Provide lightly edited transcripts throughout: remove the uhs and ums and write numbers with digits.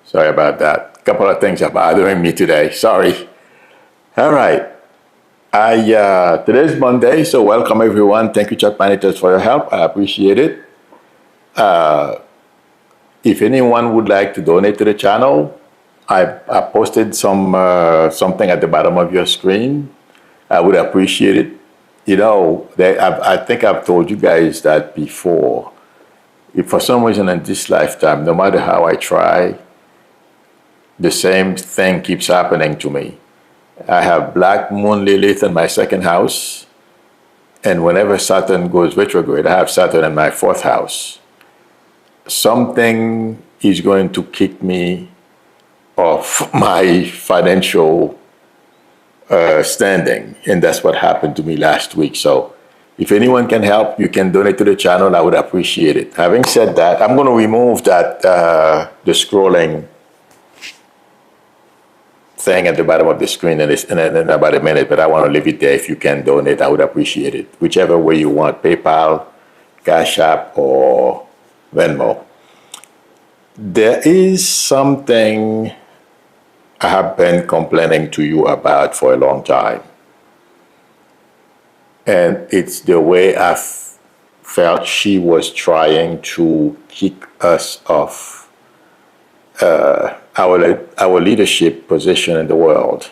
Sorry about that. A couple of things are bothering me today. Sorry. All right. Today's Monday, so welcome everyone. Thank you, chat managers, for your help. I appreciate it. If anyone would like to donate to the channel, I posted something at the bottom of your screen. I would appreciate it. I think I've told you guys that before. If for some reason in this lifetime, no matter how I try, the same thing keeps happening to me. I have Black Moon Lilith in my second house, and whenever Saturn goes retrograde, I have Saturn in my fourth house. Something is going to kick me off my financial standing, and that's what happened to me last week. So if anyone can help, you can donate to the channel. I would appreciate it. Having said that, I'm going to remove that the scrolling thing at the bottom of the screen in about a minute, but I want to leave it there. If you can donate, I would appreciate it. Whichever way you want, PayPal, CasApp, or Venmo. There is something I have been complaining to you about for a long time. And it's the way I felt she was trying to kick us off our leadership position in the world.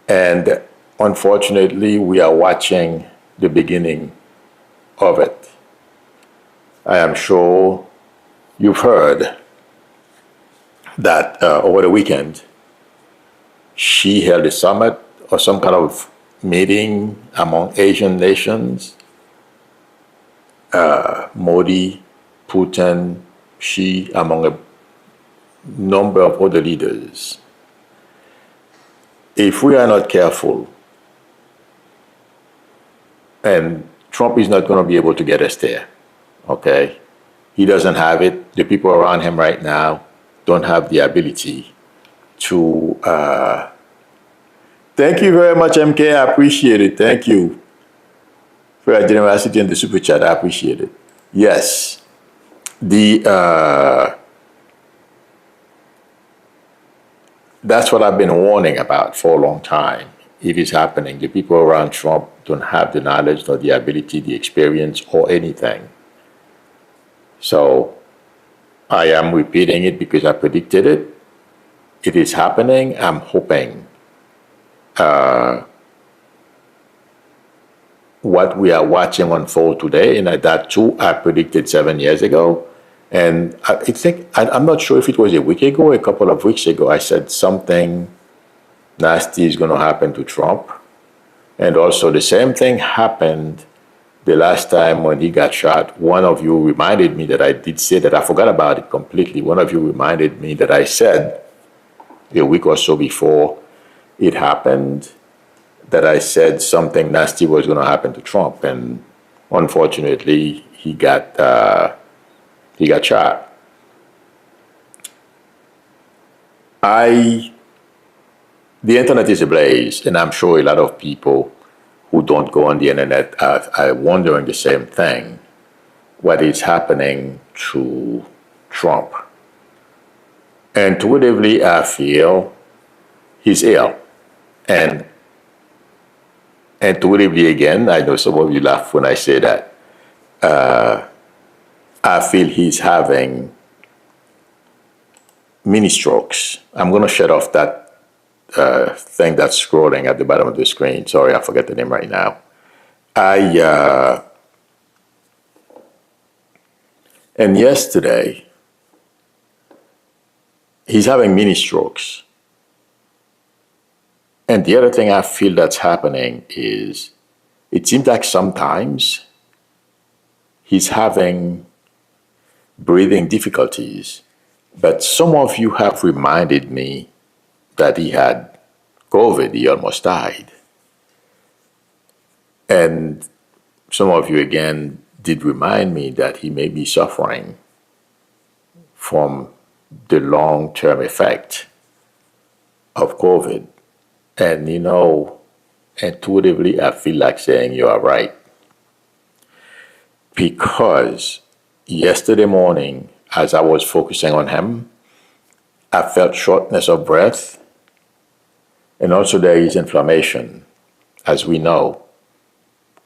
And unfortunately, we are watching the beginning of it. I am sure you've heard that over the weekend, she held a summit or some kind of meeting among Asian nations. Modi, Putin, Xi, among a number of other leaders. If we are not careful, and Trump is not going to be able to get us there, okay? He doesn't have it. The people around him right now don't have the ability to... Thank you very much, MK. I appreciate it. Thank you for your generosity in the super chat. I appreciate it. Yes. That's what I've been warning about for a long time. It is happening. The people around Trump don't have the knowledge nor the ability, the experience, or anything. So I am repeating it because I predicted it. It is happening. I'm hoping what we are watching unfold today, and that too I predicted 7 years ago. And I'm not sure if it was a week ago or a couple of weeks ago, I said something nasty is going to happen to Trump. And also the same thing happened the last time when he got shot. One of you reminded me that I did say that. I forgot about it completely. One of you reminded me that I said a week or so before it happened that I said something nasty was going to happen to Trump. And unfortunately, he got shot. The internet is ablaze, and I'm sure a lot of people who don't go on the internet are wondering the same thing. What is happening to Trump? Intuitively, I feel he's ill. And intuitively, again, I know some of you laugh when I say that. I feel he's having mini strokes. I'm going to shut off that thing that's scrolling at the bottom of the screen. Sorry, I forget the name right now. And yesterday, he's having mini strokes. And the other thing I feel that's happening is it seems like sometimes he's having breathing difficulties. But some of you have reminded me that he had COVID, he almost died. And some of you again did remind me that he may be suffering from the long-term effect of COVID. And intuitively I feel like saying you are right. Because yesterday morning, as I was focusing on him, I felt shortness of breath, and also there is inflammation. As we know,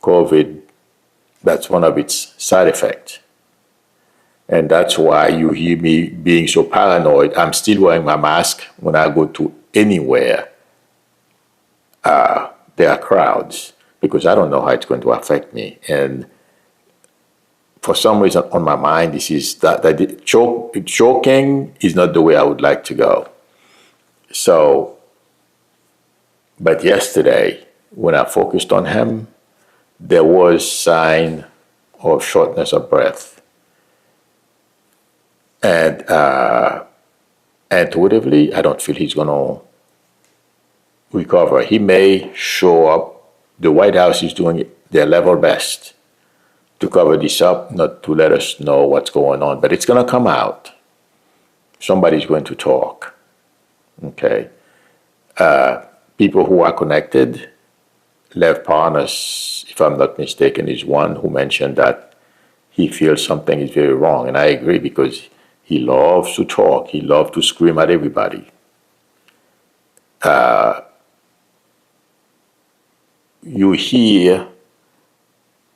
COVID, that's one of its side effects. And that's why you hear me being so paranoid. I'm still wearing my mask when I go to anywhere there are crowds, because I don't know how it's going to affect me. And for some reason on my mind, this is that choking is not the way I would like to go. So, but yesterday, when I focused on him, there was sign of shortness of breath. And intuitively, I don't feel he's going to recover. He may show up. The White House is doing their level best to cover this up, not to let us know what's going on. But it's going to come out. Somebody's going to talk. Okay? People who are connected, Lev Parnas, if I'm not mistaken, is one who mentioned that he feels something is very wrong. And I agree, because he loves to talk. He loves to scream at everybody. You hear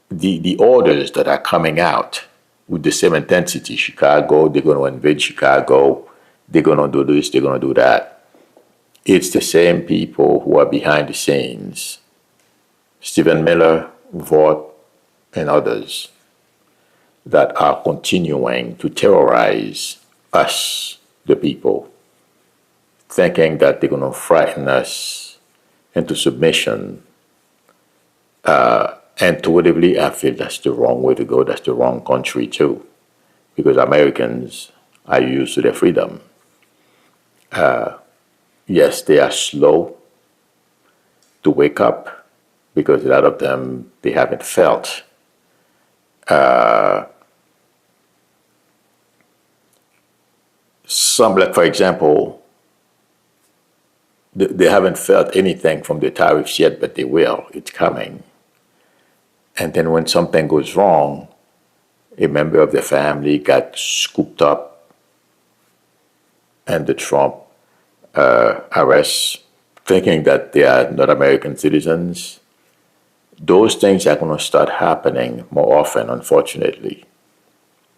the orders that are coming out with the same intensity. Chicago, they're going to invade Chicago. They're going to do this, they're going to do that. It's the same people who are behind the scenes. Stephen Miller, Vaught, and others that are continuing to terrorize us, the people, thinking that they're going to frighten us into submission. Intuitively, I feel that's the wrong way to go. That's the wrong country too, because Americans are used to their freedom. Yes, they are slow to wake up, because a lot of them, they haven't felt some, like for example, they haven't felt anything from the tariffs yet, but they will. It's coming. And then when something goes wrong, a member of the family got scooped up and the Trump arrests, thinking that they are not American citizens. Those things are going to start happening more often, unfortunately.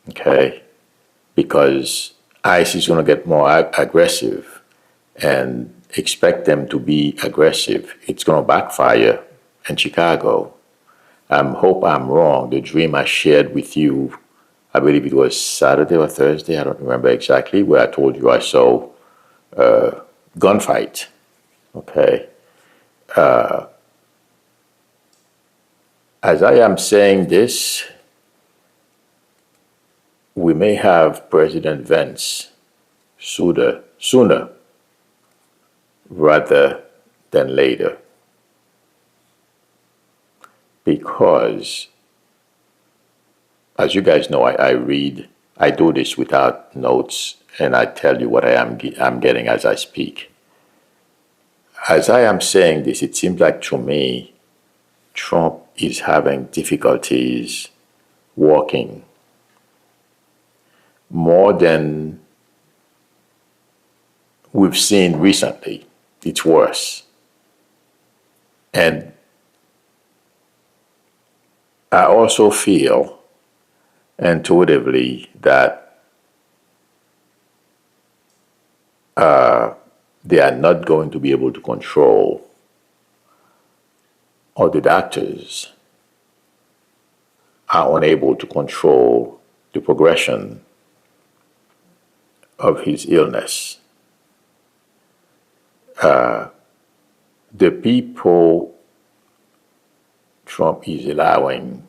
Okay? Because ICE is going to get more aggressive, and expect them to be aggressive. It's going to backfire in Chicago. I hope I'm wrong. The dream I shared with you, I believe it was Saturday or Thursday, I don't remember exactly, where I told you I saw a gunfight. Okay. As I am saying this, we may have President Vance sooner rather than later. Because, as you guys know, I read, I do this without notes, and I tell you what I'm getting as I speak. As I am saying this, it seems like to me, Trump is having difficulties walking more than we've seen recently. It's worse. And I also feel intuitively that they are not going to be able to control, or the doctors are unable to control the progression of his illness. The people Trump is allowing,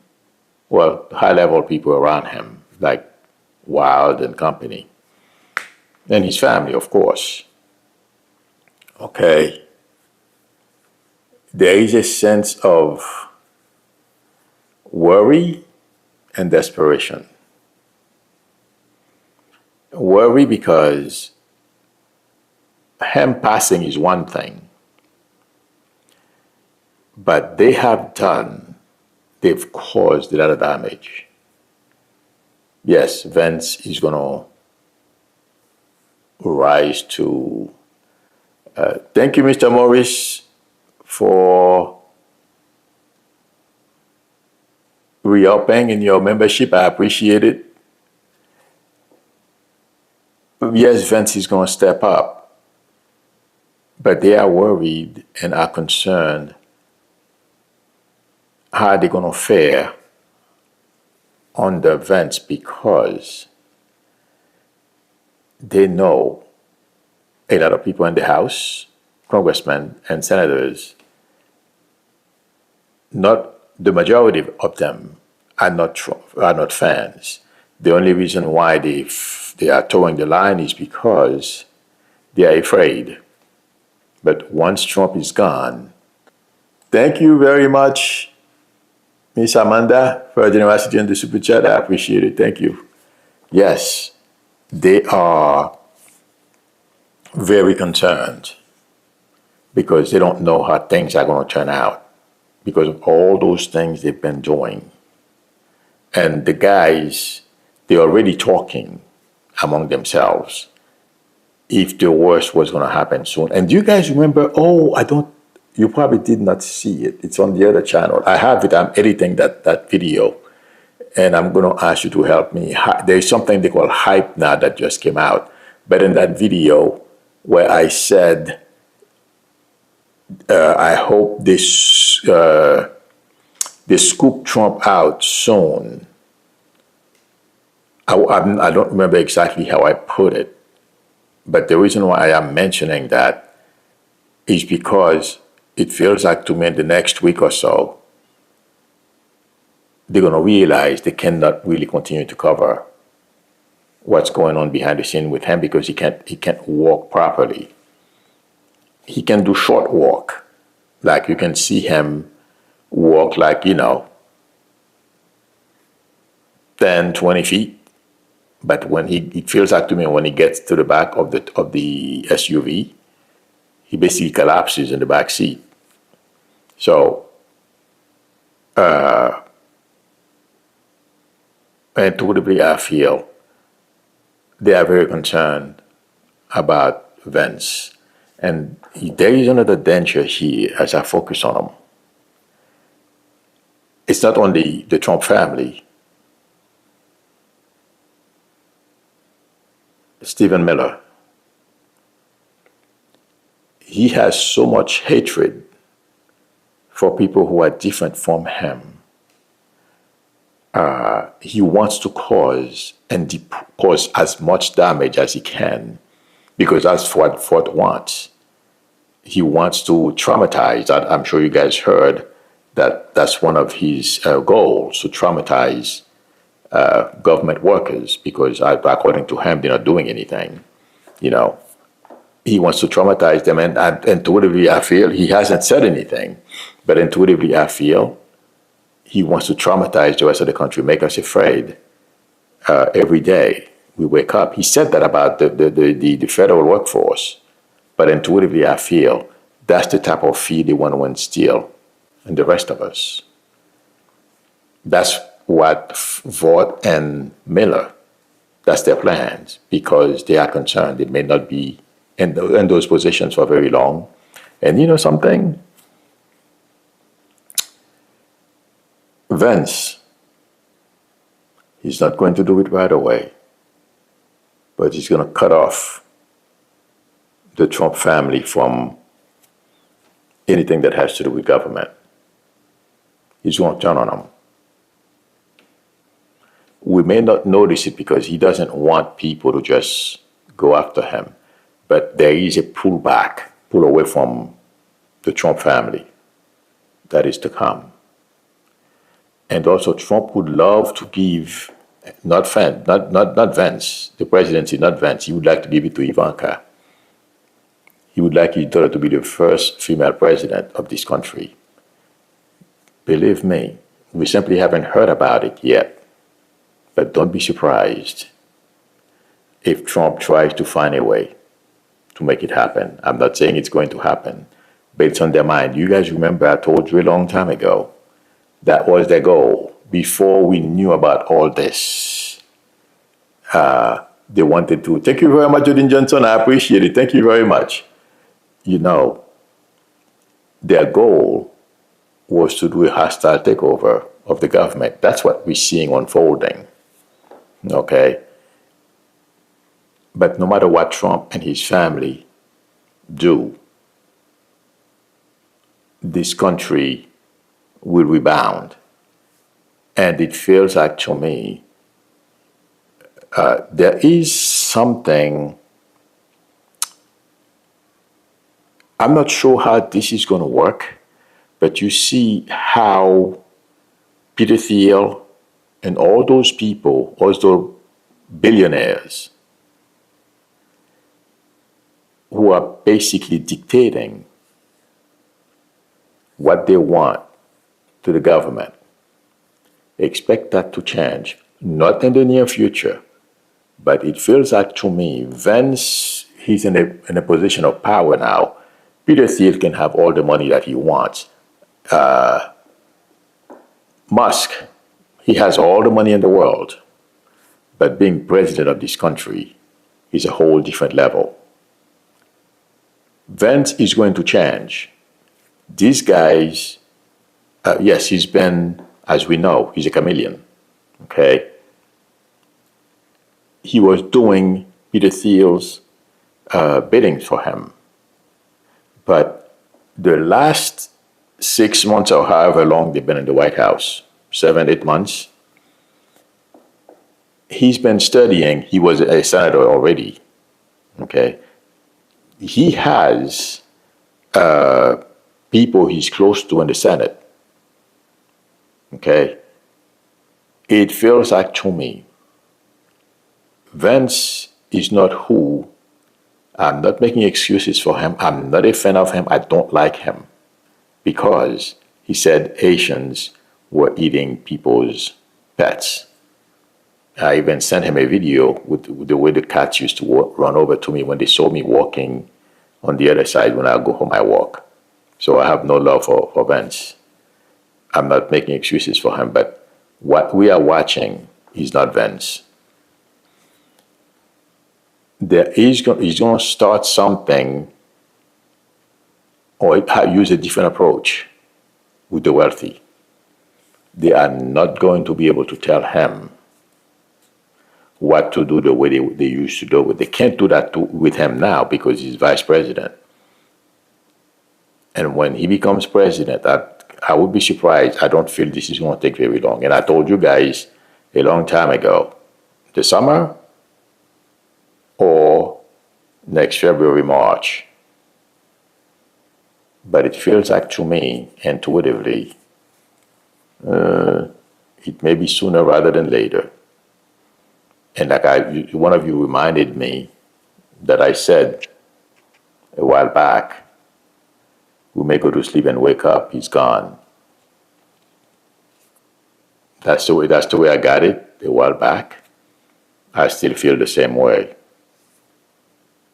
well, high-level people around him, like Wild and company, and his family, of course. Okay. There is a sense of worry and desperation. Worry because him passing is one thing, but they've caused a lot of damage. Yes, Vance is going to rise to. Thank you, Mr. Morris, for re-upping in your membership. I appreciate it. Yes, Vance is going to step up, but they are worried and are concerned how they're going to fare under Vance because they know a lot of people in the House, congressmen and senators, not the majority of them are not fans. The only reason why they are towing the line is because they are afraid. But once Trump is gone, thank you very much, Miss Amanda, for your generosity in the super chat. I appreciate it. Thank you. Yes, they are very concerned because they don't know how things are going to turn out because of all those things they've been doing. And the guys, they're already talking among themselves if the worst was going to happen soon. And do you guys remember, you probably did not see it. It's on the other channel. I have it. I'm editing that video. And I'm going to ask you to help me. There's something they call hype now that just came out. But in that video where I said, I hope they scoop Trump out soon. I don't remember exactly how I put it. But the reason why I am mentioning that is because it feels like to me in the next week or so, they're going to realize they cannot really continue to cover what's going on behind the scene with him because he can't walk properly. He can do short walk. Like you can see him walk like, 10, 20 feet. But when it feels like to me when he gets to the back of the SUV, he basically collapses in the back seat. So, intuitively, I feel they are very concerned about Vance. And there is another danger here as I focus on them. It's not only the Trump family. Stephen Miller, he has so much hatred for people who are different from him. He wants to cause as much damage as he can because that's what Ford wants. He wants to traumatize. I'm sure you guys heard that that's one of his goals, to traumatize government workers because according to him, they're not doing anything. He wants to traumatize them. And intuitively, I feel he hasn't said anything, but intuitively, I feel he wants to traumatize the rest of the country, make us afraid every day we wake up. He said that about the federal workforce, but intuitively, I feel that's the type of fear they want to instill in the rest of us. That's what Vaught and Miller, that's their plans, because they are concerned they may not be in those positions for very long. And you know something? Vance, he's not going to do it right away, but he's going to cut off the Trump family from anything that has to do with government. He's going to turn on them. We may not notice it because he doesn't want people to just go after him, but there is a pull away from the Trump family that is to come. And also Trump would love to give, not Vance, the presidency, not Vance, he would like to give it to Ivanka. He would like his daughter to be the first female president of this country. Believe me, we simply haven't heard about it yet. But don't be surprised if Trump tries to find a way to make it happen. I'm not saying it's going to happen, but it's on their mind. You guys remember I told you a long time ago that was their goal. Before we knew about all this, they wanted to. Thank you very much, Jodin Johnson. I appreciate it. Thank you very much. You know, their goal was to do a hostile takeover of the government. That's what we're seeing unfolding. Okay? But no matter what Trump and his family do, this country will rebound. And it feels like to me, there is something, I'm not sure how this is going to work, but you see how Peter Thiel and all those people, all those billionaires who are basically dictating what they want to the government, expect that to change. Not in the near future, but it feels like to me, Vance, he's in a position of power now. Peter Thiel can have all the money that he wants. Musk, he has all the money in the world, but being president of this country is a whole different level. Vance is going to change. These guys, yes, he's been, as we know, he's a chameleon, okay? He was doing Peter Thiel's bidding for him. But the last 6 months or however long they've been in the White House, 7, 8 months, he's been studying. He was a senator already, okay? He has people he's close to in the Senate, okay? It feels like to me, Vance is not who. I'm not making excuses for him. I'm not a fan of him. I don't like him because he said Haitians were eating people's pets. I even sent him a video with the way the cats used to run over to me when they saw me walking on the other side when I go home, I walk. So I have no love for Vance. I'm not making excuses for him, but what we are watching is not Vance. He's going to start something or use a different approach with the wealthy. They are not going to be able to tell him what to do the way they used to do it. They can't do that with him now because he's vice president. And when he becomes president, I would be surprised. I don't feel this is going to take very long. And I told you guys a long time ago, the summer or next February, March. But it feels like to me, intuitively, it may be sooner rather than later. And like one of you reminded me that I said a while back, we may go to sleep and wake up, he's gone. That's the way I got it a while back. I still feel the same way.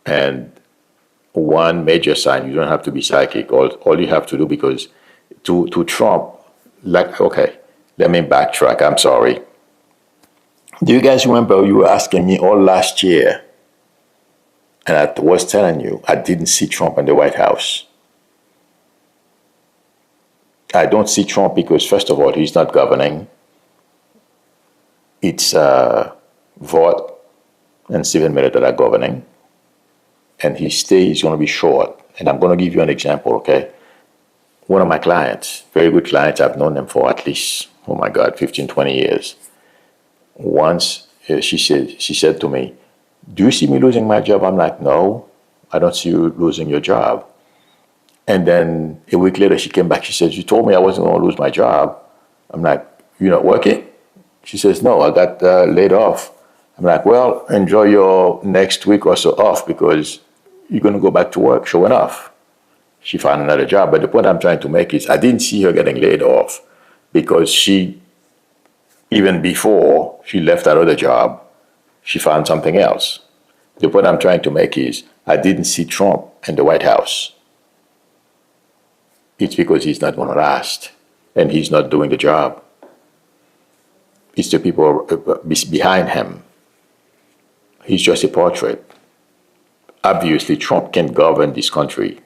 And one major sign, you don't have to be psychic. All you have to do, because to Trump, like, okay, let me backtrack. I'm sorry. Do you guys remember you were asking me all last year, and I was telling you I didn't see Trump in the White House? I don't see Trump because, first of all, he's not governing. It's Vought and Stephen Miller that are governing. And his stay is going to be short. And I'm going to give you an example, okay? One of my clients, very good clients, I've known them for at least, 15, 20 years. Once she said to me, do you see me losing my job? I'm like, no, I don't see you losing your job. And then a week later, she came back. She says, you told me I wasn't going to lose my job. I'm like, you're not working? She says, no, I got laid off. I'm like, well, enjoy your next week or so off because you're going to go back to work. Sure enough, she found another job. But the point I'm trying to make is I didn't see her getting laid off because even before she left that other job, she found something else. The point I'm trying to make is I didn't see Trump in the White House. It's because he's not going to last and he's not doing the job. It's the people behind him. he's just a portrait. Obviously, Trump can govern this country.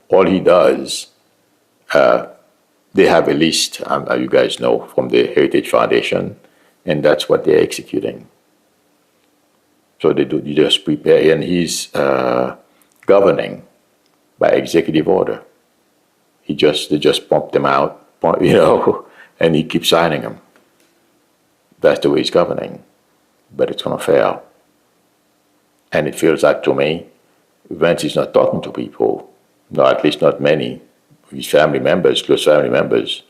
All he does, they have a list, you guys know, from the Heritage Foundation, and that's what they're executing. So they just prepare, and he's governing by executive order. They just pump them out, and he keeps signing them. That's the way he's governing, but it's gonna fail. And it feels like to me, Vance is not talking to people, no, at least not many, his family members, close family members.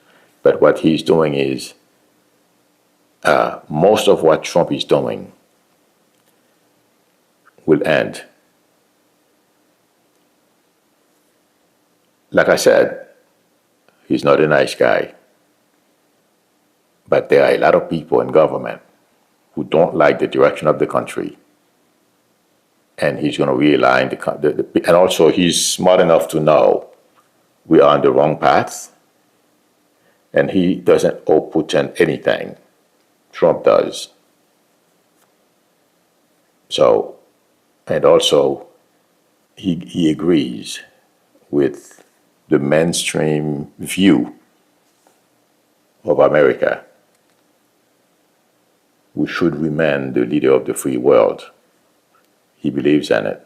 But what he's doing is, most of what Trump is doing will end. Like I said, he's not a nice guy. But there are a lot of people in government who don't like the direction of the country. And he's going to realign and also he's smart enough to know we are on the wrong path. And he doesn't owe Putin anything. Trump does. So, and also he agrees with the mainstream view of America. We should remain the leader of the free world. He believes in it.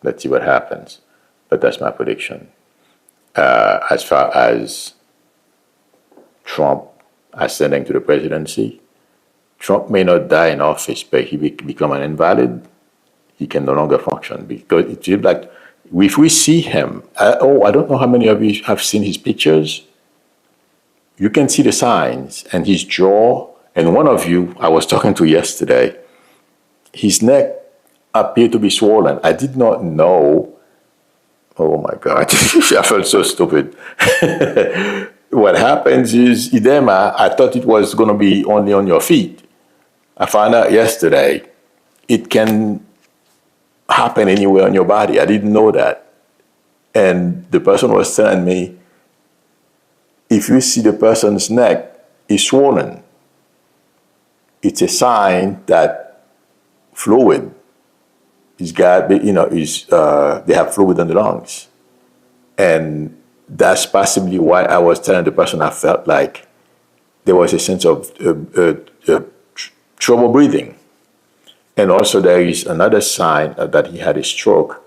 Let's see what happens. But that's my prediction. As far as Trump ascending to the presidency, Trump may not die in office, but he become an invalid. He can no longer function because it feels like if we see him, I don't know how many of you have seen his pictures. You can see the signs and his jaw. And one of you I was talking to yesterday, his neck appeared to be swollen. I did not know. Oh my God, I felt so stupid. What happens is edema, I thought it was going to be only on your feet. I found out yesterday it can happen anywhere on your body. I didn't know that. And the person was telling me, if you see the person's neck is swollen, it's a sign that fluid is got, they have fluid in the lungs. And that's possibly why I was telling the person I felt like there was a sense of trouble breathing. And also there is another sign that he had a stroke,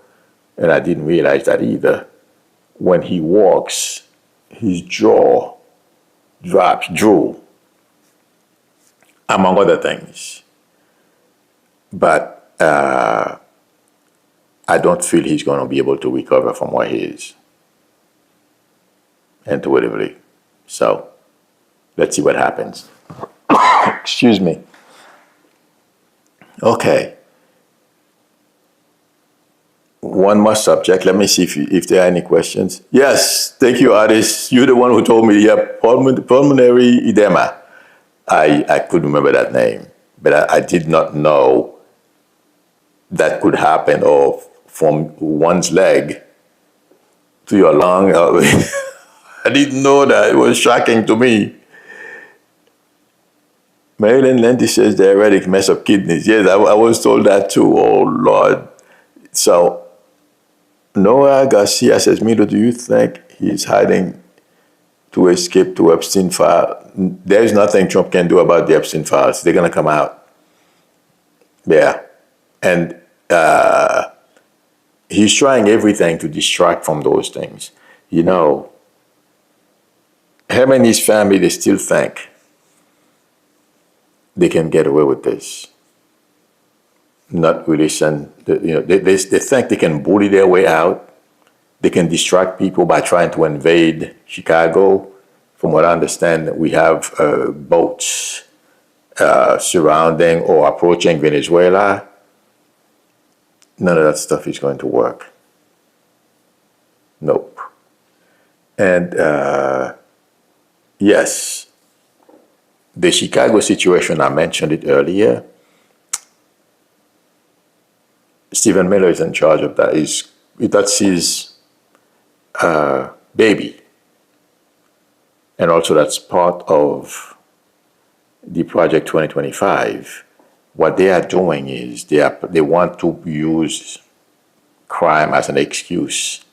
and I didn't realize that either. When he walks, his jaw drops, drool, among other things. But I don't feel he's going to be able to recover from where he is intuitively. So let's see what happens. Excuse me. Okay. One more subject. Let me see if there are any questions. Yes, thank you, Addis. You're the one who told me, pulmonary edema. I could remember that name, but I did not know that could happen, or from one's leg to your lung. I didn't know that. It was shocking to me. Marilyn Lenty says diuretic mess up kidneys. Yes, I was told that too. Oh, Lord. So, Noah Garcia says, Milou, do you think he's hiding to escape to Epstein file? There's nothing Trump can do about the Epstein files. They're going to come out. Yeah. And he's trying everything to distract from those things. You know, him and his family, they still think they can get away with this. Not really send, they think they can bully their way out. They can distract people by trying to invade Chicago. From what I understand, we have boats surrounding or approaching Venezuela. None of that stuff is going to work. Nope. And yes, the Chicago situation, I mentioned it earlier. Stephen Miller is in charge of that. That's his baby. And also that's part of the Project 2025, what they are doing is they want to use crime as an excuse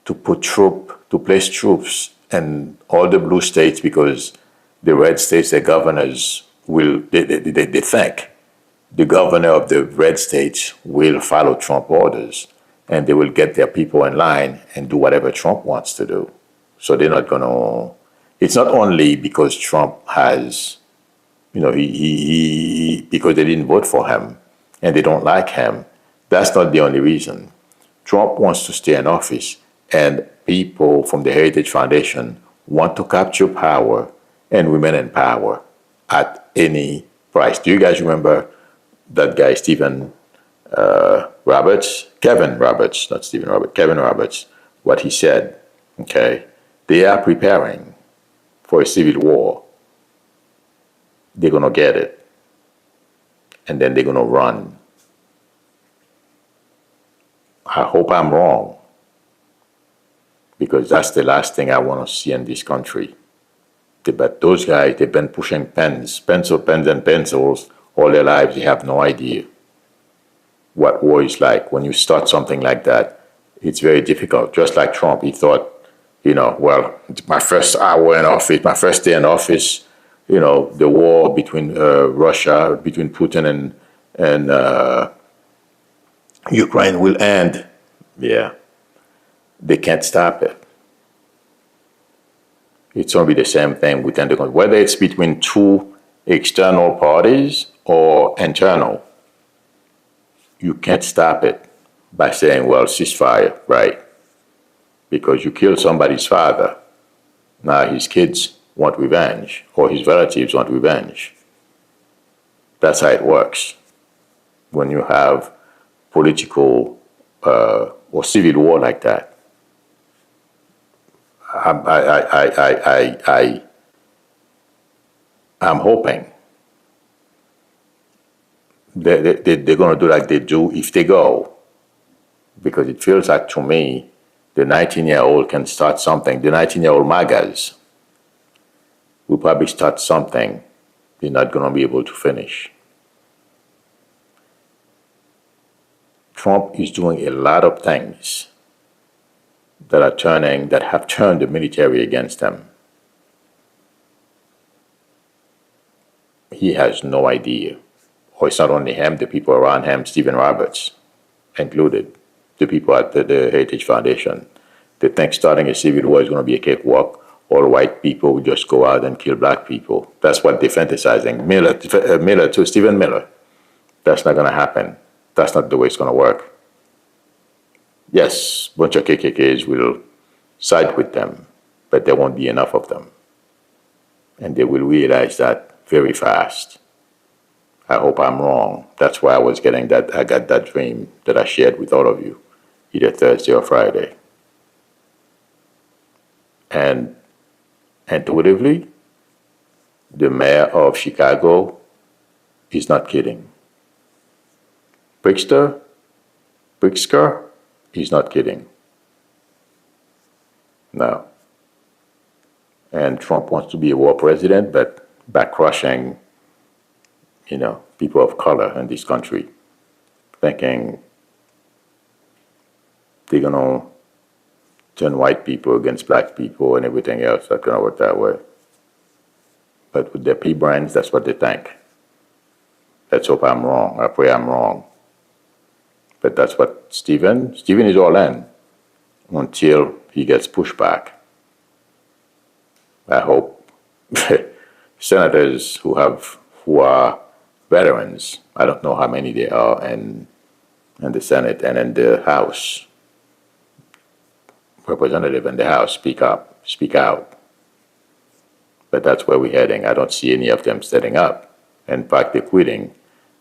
to place troops in all the blue states, because the red states, the governors they think the governor of the red states will follow Trump orders, and they will get their people in line and do whatever Trump wants to do. So they're not gonna. It's not only because Trump has, because they didn't vote for him and they don't like him. That's not the only reason. Trump wants to stay in office, and people from the Heritage Foundation want to capture power and remain in power at any price. Do you guys remember that guy, Kevin Roberts, not Stephen Roberts, Kevin Roberts, what he said? Okay, they are preparing for a civil war. They're going to get it, and then they're going to run. I hope I'm wrong, because that's the last thing I want to see in this country. But those guys, they've been pushing pens and pencils all their lives. They have no idea what war is like. When you start something like that, it's very difficult. Just like Trump, he thought, well, my first hour in office, my first day in office, the war between Russia, between Putin and Ukraine will end. Yeah, they can't stop it. It's going to be the same thing within the country, whether it's between two external parties or internal. You can't stop it by saying, well, ceasefire, right? Because you killed somebody's father. Now his kids want revenge, or his relatives want revenge. That's how it works. When you have political or civil war like that, I'm hoping they're going to do like they do if they go, because it feels like to me the 19-year-old can start something. The 19-year-old MAGAs will probably start something they're not going to be able to finish. Trump is doing a lot of things that have turned the military against him. He has no idea. Or it's not only him, the people around him, Stephen Roberts included, the people at the Heritage Foundation. They think starting a civil war is going to be a cakewalk. All white people will just go out and kill black people. That's what they're fantasizing. Stephen Miller. That's not going to happen. That's not the way it's going to work. Yes, a bunch of KKKs will side with them, but there won't be enough of them. And they will realize that very fast. I hope I'm wrong. That's why I got that dream that I shared with all of you, either Thursday or Friday. And intuitively, the mayor of Chicago is not kidding. Pritzker, he's not kidding. No. And Trump wants to be a war president, but by crushing, people of color in this country, thinking they're going to turn white people against black people and everything else. That's going to work that way. But with their pea brains, that's what they think. Let's hope I'm wrong. I pray I'm wrong. But that's what Stephen is all in until he gets pushed back. I hope senators who are veterans, I don't know how many there are in the Senate and in the House, representative in the House, speak out. But that's where we're heading. I don't see any of them stepping up. In fact, they're quitting.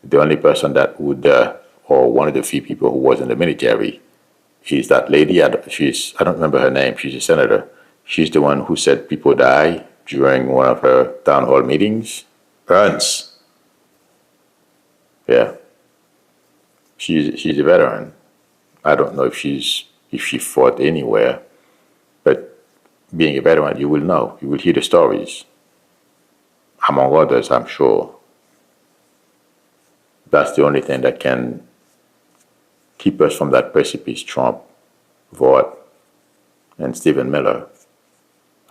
The only person that would, or one of the few people who was in the military, is that lady. I don't remember her name. She's a senator. She's the one who said people die during one of her town hall meetings. Vance. Yeah. She's a veteran. I don't know if she fought anywhere, but being a veteran, you will know. You will hear the stories. Among others, I'm sure. That's the only thing that can keep us from that precipice. Trump, Vaught, and Stephen Miller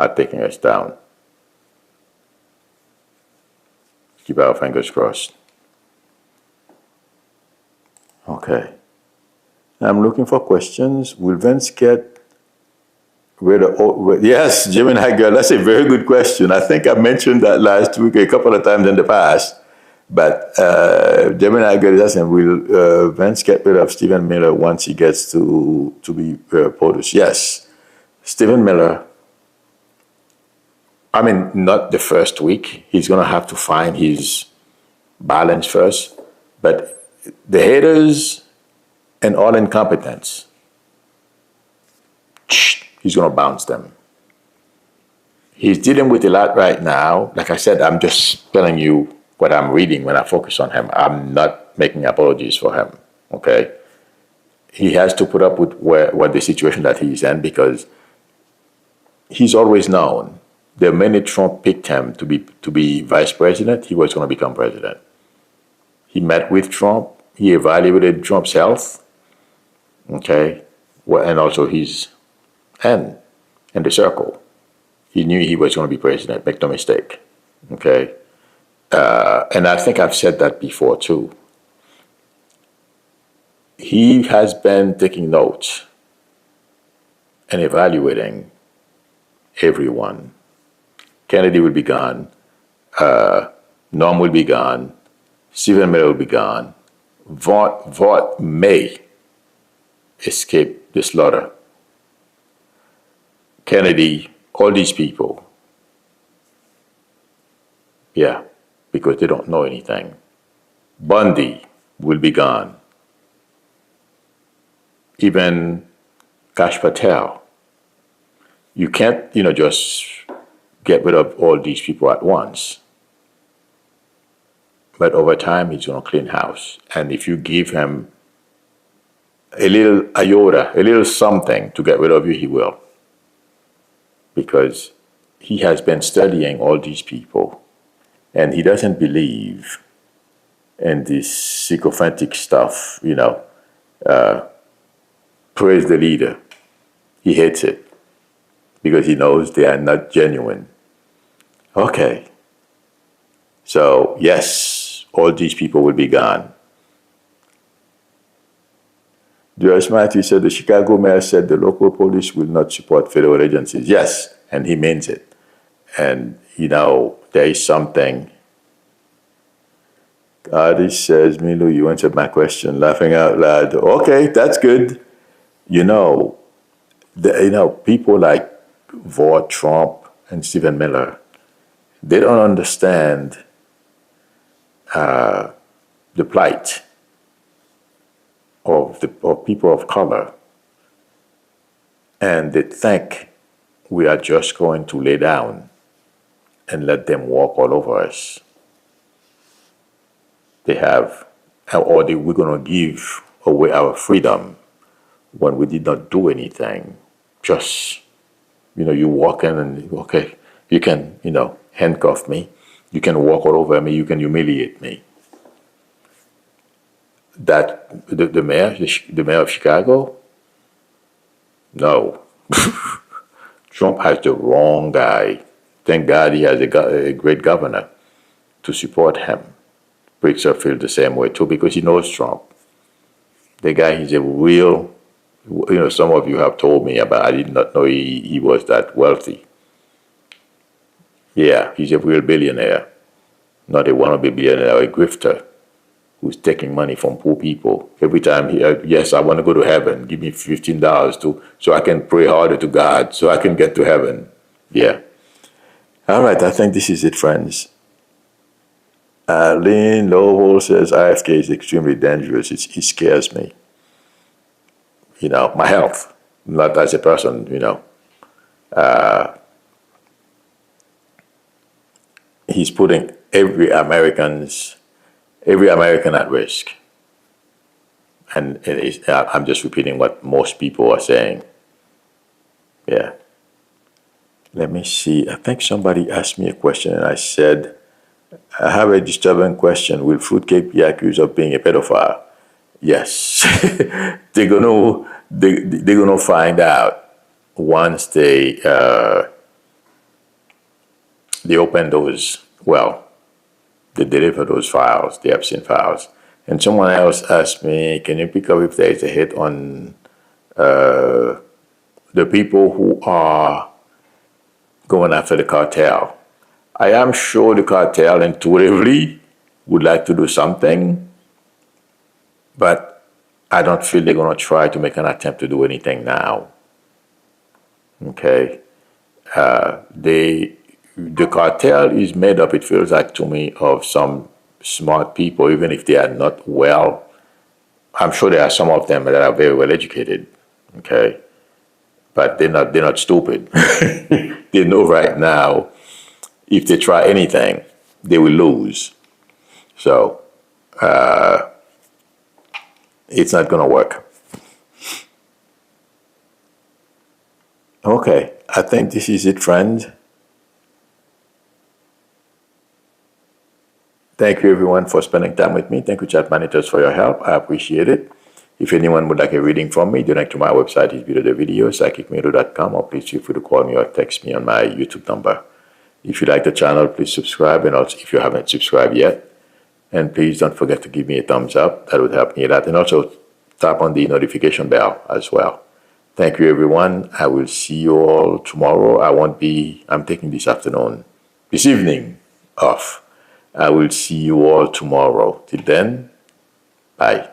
are taking us down. Keep our fingers crossed. Okay. I'm looking for questions. Will Vance get rid of... Yes, Gemini girl, that's a very good question. I think I mentioned that last week a couple of times in the past. But Gemini girl is asking, will Vance get rid of Stephen Miller once he gets to be POTUS? Yes. Stephen Miller, I mean, not the first week. He's going to have to find his balance first. But the haters and all incompetence, he's going to bounce them. He's dealing with a lot right now. Like I said, I'm just telling you what I'm reading when I focus on him. I'm not making apologies for him, okay? He has to put up with what the situation that he's in, because he's always known the minute Trump picked him to be vice president, he was going to become president. He met with Trump. He evaluated Trump's health, okay, and also his end in the circle. He knew he was going to be president, make no mistake, okay? And I think I've said that before too. He has been taking notes and evaluating everyone. Kennedy will be gone. Norm will be gone. Stephen Miller will be gone. Vaught may escape the slaughter. Kennedy, all these people, yeah, because they don't know anything. Bundy will be gone. Even Kash Patel. You can't, just get rid of all these people at once. But over time, he's going to clean house. And if you give him a little iota, a little something to get rid of you, he will. Because he has been studying all these people. And he doesn't believe in this sycophantic stuff, praise the leader. He hates it because he knows they are not genuine. Okay. So, yes, all these people will be gone. Joyce Matthew said the Chicago mayor said the local police will not support federal agencies. Yes, and he means it. And, there is something. This says, Milou, you answered my question, laughing out loud. Okay, that's good. People like Vaught, Trump, and Stephen Miller, they don't understand the plight of people of color. And they think we are just going to lay down and let them walk all over us. We're going to give away our freedom when we did not do anything. Just, you walk in and, okay, you can, handcuff me. You can walk all over me. You can humiliate me. That, the mayor of Chicago? No. Trump has the wrong guy. Thank God he has a great governor to support him. Pritzker feels the same way too because he knows Trump. The guy, he's a real, some of you have told me about, I did not know he was that wealthy. Yeah, he's a real billionaire, not a wannabe billionaire, a grifter who's taking money from poor people. Every time yes, I want to go to heaven, give me $15 so I can pray harder to God, so I can get to heaven. Yeah. All right, I think this is it, friends. Lynn Lowell says IFK is extremely dangerous. It scares me. My health, not as a person, he's putting every American at risk. And I'm just repeating what most people are saying. Yeah. Let me see. I think somebody asked me a question and I said I have a disturbing question. Will Fruitcake be accused of being a pedophile? Yes. They're gonna find out once they open those, well, they deliver those files, the Epstein files. And someone else asked me, can you pick up if there is a hit on the people who are going after the cartel? I am sure the cartel intuitively would like to do something, but I don't feel they're going to try to make an attempt to do anything now. Okay? The cartel is made up, it feels like to me, of some smart people, even if they are not well. I'm sure there are some of them that are very well educated, okay? But they're not stupid. They know right now if they try anything, they will lose. So it's not gonna work. Okay, I think this is it, friends. Thank you, everyone, for spending time with me. Thank you, chat managers, for your help. I appreciate it. If anyone would like a reading from me, donate to my website is below the video, psychicmiloup.com, or please feel free to call me or text me on my YouTube number. If you like the channel, please subscribe, and also if you haven't subscribed yet, and please don't forget to give me a thumbs up. That would help me a lot. And also tap on the notification bell as well. Thank you, everyone. I will see you all tomorrow. I'm taking this evening off. I will see you all tomorrow. Till then, bye.